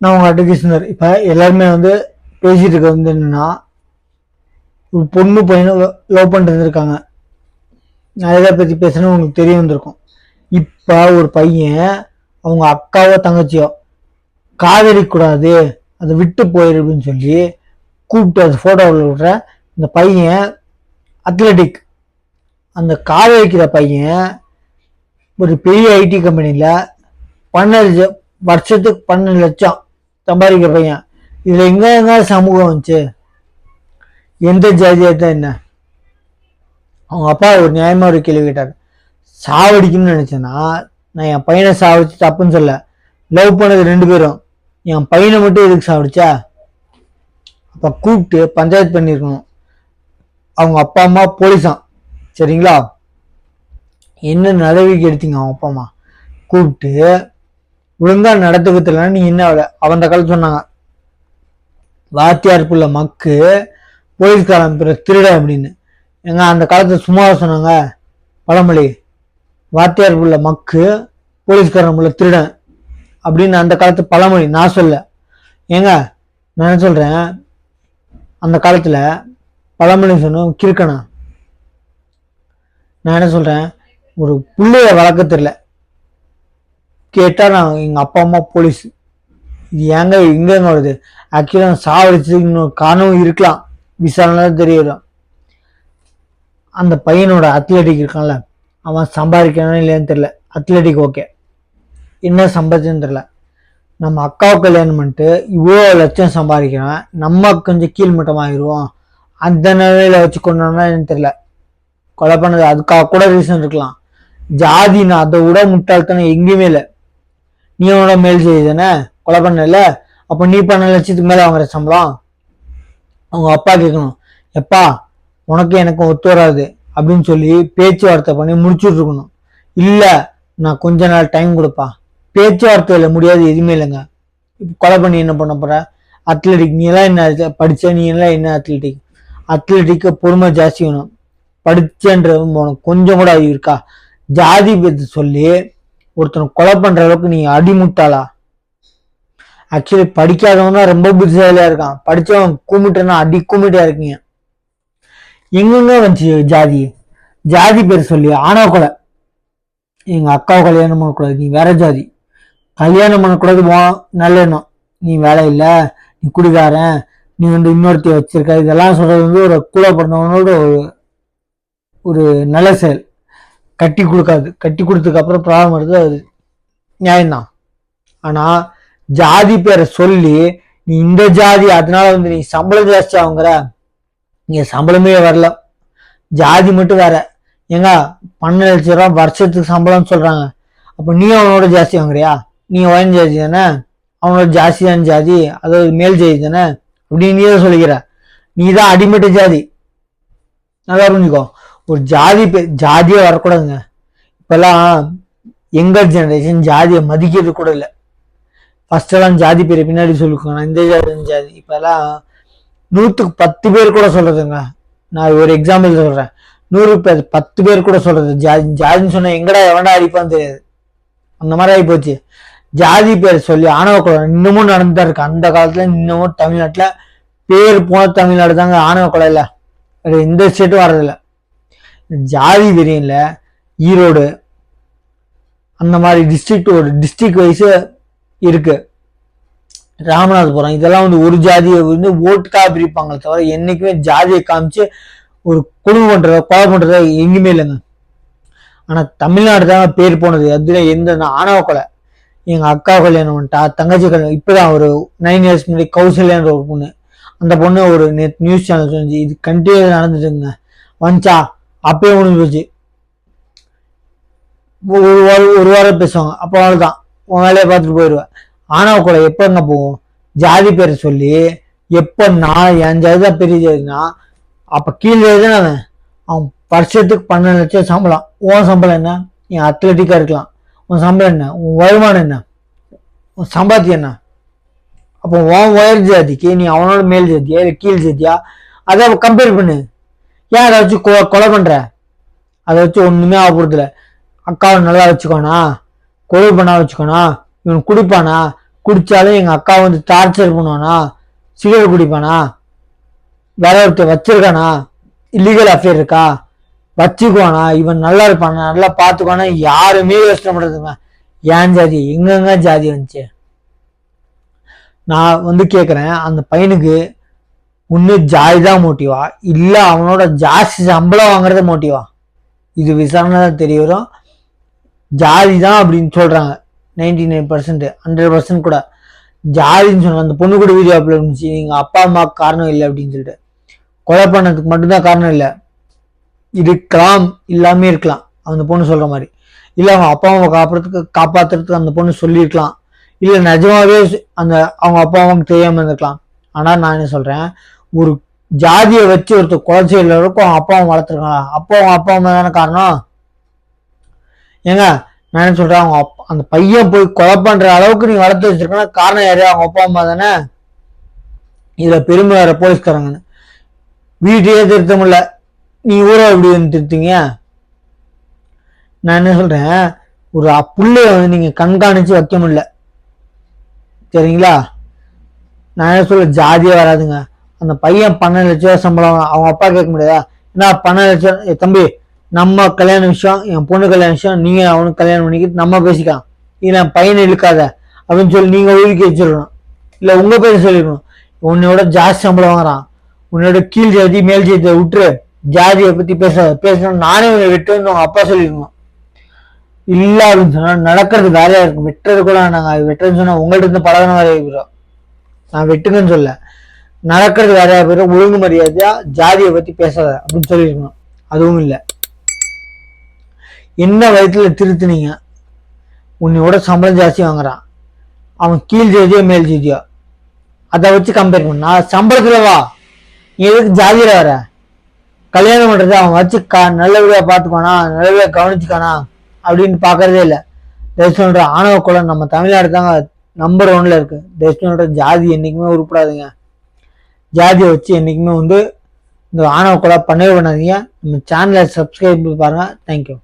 நான் உங்க அட்வொகேஷனர். இப்போ எல்லாருமே வந்து பேசிட்டு இருக்க வந்து என்னன்னா, ஒரு பொண்ணு பையனை லவ் பண்ணிட்டு இருக்காங்க. நான் எதை பற்றி பேசுறேன்னு உங்களுக்கு தெரிய வந்திருக்கும். இப்போ ஒரு பையன் அவங்க அக்காவோ தங்கச்சியோ காதலிக்கூடாது, அதை விட்டு போயிரு அப்படின்னு சொல்லி கூப்பிட்டு அந்த ஃபோட்டோவில் விடுற இந்த பையன் அத்லட்டிக். அந்த காதலிக்கிற பையன் ஒரு பெரிய ஐடி கம்பெனியில் 12 வருஷத்துக்கு 12 லட்சம் சம்பாதிக்கிற பையன். இதுல எங்க சமூகம் வந்துச்சு? எந்த ஜாதியா தான் என்ன? அவங்க அப்பா ஒரு நியாயமா ஒரு கேள்வி கேட்டார். சாவடிக்கணும்னு நினைச்சேன்னா நான் என் பையனை சாவடிச்சு தப்புன்னு சொல்ல. லவ் பண்ணது 2 பேரும், என் பையனை மட்டும் எதுக்கு சாவடிச்சா? அப்ப கூப்பிட்டு பஞ்சாயத்து பண்ணிருக்கணும். அவங்க அப்பா அம்மா போலீஸான், சரிங்களா? என்ன நடவடிக்கை எடுத்தீங்க? அவங்க அப்பா அம்மா கூப்பிட்டு ஒழுங்கா நடத்துக்கல. நீ என்ன அவன் அந்த காலத்து சொன்னாங்க, வாத்தியார் புள்ள மக்கு போலீஸ்காரன் திருட அப்படின்னு. எங்க அந்த காலத்துல சும்மா சொன்னாங்க பழமொழி? வாத்தியார் புள்ள மக்கு போலீஸ்காரன் புள்ள திருடன் அப்படின்னு அந்த காலத்து பழமொழி நான் சொல்ல. ஏங்க நான் என்ன சொல்றேன், அந்த காலத்துல பழமொழி சொன்ன கிறுக்கனா? நான் என்ன சொல்றேன், ஒரு பிள்ளைய வளர்க்க தெரியல கேட்டா நான் எங்க அப்பா அம்மா போலீஸ். இது ஏங்க எங்க வருது? ஆக்சுவலா சாவடிச்சதுக்கு இன்னொரு காரணம் இருக்கலாம், விசாரணை தெரியும். அந்த பையனோட அத்லட்டிக் இருக்கான்ல, அவன் சம்பாதிக்கணும் இல்லையான்னு தெரியல. அத்லட்டிக் ஓகே, என்ன சம்பாதிச்சுன்னு தெரியல. நம்ம அக்காவை கல்யாணம் பண்ணிட்டு இவ்வளோ லட்சம் சம்பாதிக்கிறான், நம்ம கொஞ்சம் கீழ்மட்டமாகிடுவோம். அந்த நிலையில வச்சு கொண்டோம்னா என்னன்னு தெரியல. கொலை பண்ணது அதுக்காக கூட ரீசன் இருக்கலாம். ஜாதினா அதை விட முட்டாள்தானே எங்கேயுமே இல்லை. நீ அவனோட மேல் செய்தானே கொலை பண்ணல, அப்ப நீ 12 லட்சத்துக்கு மேல வாங்குற சம்பளம். அவங்க அப்பா கேட்கணும், எப்பா உனக்கு எனக்கும் ஒத்து வராது அப்படின்னு சொல்லி பேச்சுவார்த்தை பண்ணி முடிச்சுட்டு இருக்கணும். இல்ல நான் கொஞ்ச நாள் டைம் கொடுப்பா. பேச்சுவார்த்தையில முடியாது, எதுவுமே இல்லைங்க. இப்ப கொலை பண்ணி என்ன பண்ண போற? அத்லட்டிக் நீ எல்லாம் என்ன படிச்ச? நீ எல்லாம் என்ன அத்லட்டிக்? அத்லட்டிக்கு பொறுமை ஜாஸ்தி வேணும். படிச்சன்றது உனக்கு கொஞ்சம் கூட அறிவு இருக்கா? ஜாதி பத்தி சொல்லி ஒருத்தனை கொலை பண்ற அளவுக்கு நீ அடிமுட்டாளா? ஆக்சுவலி படிக்காதவன் தான் ரொம்ப புத்திசாலியா இருக்கான், படிச்சவன் கும்பிட்டுனா அடி கும்பிட்டா இருக்கீங்க. எங்கெங்க வந்துச்சு ஜாதி? ஜாதி பேர் சொல்லி ஆணவ கொலை. எங்க அக்காவை கல்யாணம் பண்ணக்கூடாது, நீ வேற ஜாதி. கல்யாணம் பண்ணக்கூடாது நல்ல எண்ணம், நீ வேலை இல்லை, நீ குடிகாரன், நீ வந்து இன்னொருத்தைய வச்சிருக்க. இதெல்லாம் சொல்றது வந்து ஒரு கூட பிறந்தவனோட ஒரு நல்ல செயல். கட்டி கொடுக்காது, கட்டி கொடுத்ததுக்கு அப்புறம் ப்ராப்ளம் வருது, அது நியாயம்தான். ஆனா ஜாதி பேரை சொல்லி நீ இந்த ஜாதி அதனால வந்து நீ சம்பளம் ஜாஸ்தி ஆகுங்கிற. இங்க சம்பளமே வரல, ஜாதி மட்டும் வேற. ஏங்க 12 லட்சம் ரூபாய் வருஷத்துக்கு சம்பளம்னு சொல்றாங்க. அப்ப நீ அவனோட ஜாஸ்தி வாங்குறியா? நீ வயன் ஜாதி தானே, அவனோட ஜாஸ்தியான ஜாதி, அதாவது மேல் ஜாதி தானே அப்படின்னு நீ தான் சொல்லிக்கிற. நீ தான் அடிமட்ட ஜாதி. நல்லா புரிஞ்சுக்கோ. ஒரு ஜாதி ஜாதியே வரக்கூடாதுங்க. இப்பெல்லாம் யங்கர் ஜெனரேஷன் ஜாதியை மதிக்கிறது கூட இல்லை. ஃபர்ஸ்ட் எல்லாம் ஜாதி பேரை பின்னாடி சொல்லிக்கோங்க, இந்த ஜாதி ஜாதி. இப்பெல்லாம் 100க்கு 10 பேர் கூட சொல்றதுங்க. நான் ஒரு எக்ஸாம்பிள் சொல்றேன், 100 பேர் 10 பேர் கூட சொல்றது ஜாதி. ஜாதின்னு சொன்னா எங்கடா எவன்டா அடிப்பான்னு தெரியாது, அந்த மாதிரி ஆகி போச்சு. ஜாதி பேர் சொல்லி ஆணவ கொலை இன்னமும் நடந்துதான் இருக்கு. அந்த காலத்துல இன்னமும் தமிழ்நாட்டுல பேர் போன தமிழ்நாடு தாங்க ஆணவ கொலையில, எந்த ஸ்டேட்டும் வர்றதில்ல. ஜாதி வெறியில ஈரோடு அந்த மாதிரி டிஸ்ட்ரிக்ட், ஒரு டிஸ்ட்ரிக்ட் வைஸ் இருக்கு. ராமநாதபுரம் இதெல்லாம் வந்து ஒரு ஜாதியை வந்து ஓட்டுக்காக பிரிப்பாங்க தவிர என்னைக்குமே ஜாதியை காமிச்சு ஒரு குடும்பம் பண்றத கொலை பண்றத எங்கேயுமே இல்லைங்க. ஆனா தமிழ்நாடு தான் பேர் போனது. அதுல எந்த ஆணவ கொலை. எங்க அக்கா கல்யாணம் பண்ணிட்டா, தங்கச்சி கல்யாணம் இப்பதான் ஒரு 9 இயர்ஸ் முன்னாடி கௌசல்யான்ற ஒரு பொண்ணு. அந்த பொண்ணு ஒரு நியூஸ் சேனல் சொன்னிச்சு, இது கண்டினியூ நடந்துட்டுங்க வந்துச்சா அப்பயே முடிஞ்சு போச்சு. ஒரு வாரம் பேசுவாங்க, அப்போ அவ்வளவுதான், உன் வேலையை பார்த்துட்டு போயிடுவேன். ஆணவ கொலை எப்பங்க போகும்? ஜாதி பேரை சொல்லி எப்ப நான் என் ஜாதி தான் பெரிய ஜாதினா அப்ப கீழ் ஜாதி தானே அவன். அவன் வருஷத்துக்கு 12 லட்சம் சம்பளம். உன் சம்பளம் என்ன? என் அத்லட்டிக்கா இருக்கலாம். உன் சம்பளம் என்ன? உன் வருமானம் என்ன? உன் சம்பாத்தியம் என்ன? அப்போ உன் உயர் ஜாதிக்கு நீ அவனோட மேல் ஜாதியா இல்லை கீழ் ஜாதியா? அதை கம்பேர் பண்ணு. ஏன் அதை வச்சு கொலை பண்ற? அதை வச்சு ஒண்ணுமே ஆக போறதில்ல. அக்காவை நல்லா வச்சுக்கோனா, கொலை பண்ணா வச்சுக்கோனா, இவன் குடிப்பானா, குடிச்சாலும் எங்க அக்கா வந்து டார்ச்சர் பண்ணுவானா, சிகரெட் குடிப்பானா, வேற ஒருத்தர் வச்சிருக்கானா, இல்லீகல் அஃபேர் இருக்கா, வச்சுக்குவானா, இவன் நல்லா இருப்பானா, நல்லா பாத்துக்குவானா, யாருமே யோசனை பண்றதுங்க. ஏன் ஜாதி எங்கெங்க ஜாதி வந்துச்சு? நான் வந்து கேக்குறேன், அந்த பையனுக்கு ஒண்ணு ஜாதி தான் மோட்டிவா, இல்ல அவனோட ஜாஸ்தி சம்பளம் வாங்குறது மோட்டிவா? இது விசாரணை தான் தெரிய வரும். ஜாதி தான் அப்படின்னு சொல்றாங்க 99%, 100% கூட ஜாதின்னு சொன்னாங்க. அந்த பொண்ணு கூட வீடியோ அப்லோட் இருந்துச்சு, எங்க அப்பா அம்மாவுக்கு காரணம் இல்லை அப்படின்னு சொல்லிட்டு. கொலை பண்ணதுக்கு மட்டும்தான் காரணம் இல்லை, இருக்கலாம் இல்லாமே இருக்கலாம் அந்த பொண்ணு சொல்ற மாதிரி. இல்ல அவங்க அப்பா அம்மாவை காப்பாத்துறதுக்கு அந்த பொண்ணு சொல்லியிருக்கலாம், இல்ல நிஜமாவே அந்த அவங்க அப்பா அம்மாவுக்கு தெரியாம இருந்திருக்கலாம். ஆனா நான் என்ன சொல்றேன், ஒரு ஜாதியை வச்சு ஒருத்தர் கொலை செய்யற அளவுக்கு அவங்க அப்பா அம்மா வளர்த்துருக்காங்களா? அப்போ அவங்க அப்பா அம்மா தானே காரணம். ஏங்க நான் என்ன சொல்றேன், அவங்க அந்த பையன் போய் கொலை பண்ற அளவுக்கு நீ வளர்த்து வச்சிருக்கனா காரணம் யாரு? அவங்க அப்பா அம்மா தானே. இதுல பெருமை வேற போலீஸ்காரங்கன்னு. வீட்டையே திருத்த முடியல, நீ ஊரை எப்படி வந்து திருத்தீங்க? நான் என்ன சொல்றேன், ஒரு புள்ளைய வந்து நீங்க கண்காணிச்சு வைக்க முடியல, சரிங்களா? நான் என்ன சொல்ல, ஜாதியே வராதுங்க. அந்த பையன் 12 லட்ச ரூபாய் சம்பளம், அவங்க அப்பா கேட்க முடியாதா? ஏன்னா 12 லட்சம் தம்பி, நம்ம கல்யாண விஷயம், என் பொண்ணு கல்யாண விஷயம், நீங்க அவனுக்கு கல்யாணம் பண்ணிக்கிட்டு நம்ம பேசிக்கலாம், இல்ல பையனை இழுக்காத அப்படின்னு சொல்லி நீங்க ஒதுக்கி வச்சிருக்கணும். இல்ல உங்க பேர் சொல்லிருக்கணும், உன்னோட ஜாஸ்தி சம்பளம் வாங்குறான், உன்னோட கீழ் ஜாதி மேல் ஜாதியை விட்டுரு, ஜாதியை பத்தி பேசணும் நானே உன்னை விட்டுன்னு உங்க அப்பா சொல்லிருக்கணும். இல்ல அப்படின்னு சொன்னா நடக்கிறது வேலையா இருக்கும். வெட்டுறது கூட நாங்க வெட்டுறதுன்னு சொன்னா உங்கள்ட்ட இருந்து பழகின வேலையா இருக்கிறோம். நான் வெட்டுங்கன்னு சொல்ல, நடக்கிறது வேறையா போயிடும். ஒழுங்கு மரியாதையா ஜாதியை பத்தி பேசாத அப்படின்னு சொல்லிருக்கணும். அதுவும் இல்லை. என்ன வயசுல திருத்தினீங்க? உன்னையோட சம்பளம் ஜாஸ்தி வாங்குறான், அவன் கீழ் ஜாதியோ மேல் ஜாதியோ, அதை வச்சு கம்பேர் பண்ணா சம்பளத்துல வா, நீ எதுக்கு ஜாதியில வர? கல்யாணம் பண்றது அவன் வச்சு நல்லபடியா பாத்துக்கானா, நல்லபடியா கவனிச்சுக்கானா அப்படின்னு பாக்குறதே இல்லை. தேசனோட ஆணவ கொலை நம்ம தமிழ்நாடு தாங்க நம்பர் 1ல இருக்கு. தேசனோட ஜாதி என்னைக்குமே உருப்படாதுங்க. ஜாதியை வச்சு என்னைக்குமே வந்து இந்த ஆணவ கொலை பண்ணவே பண்ணாதீங்க. நம்ம சேனலை சப்ஸ்கிரைப் பாருங்க. தேங்க்யூ.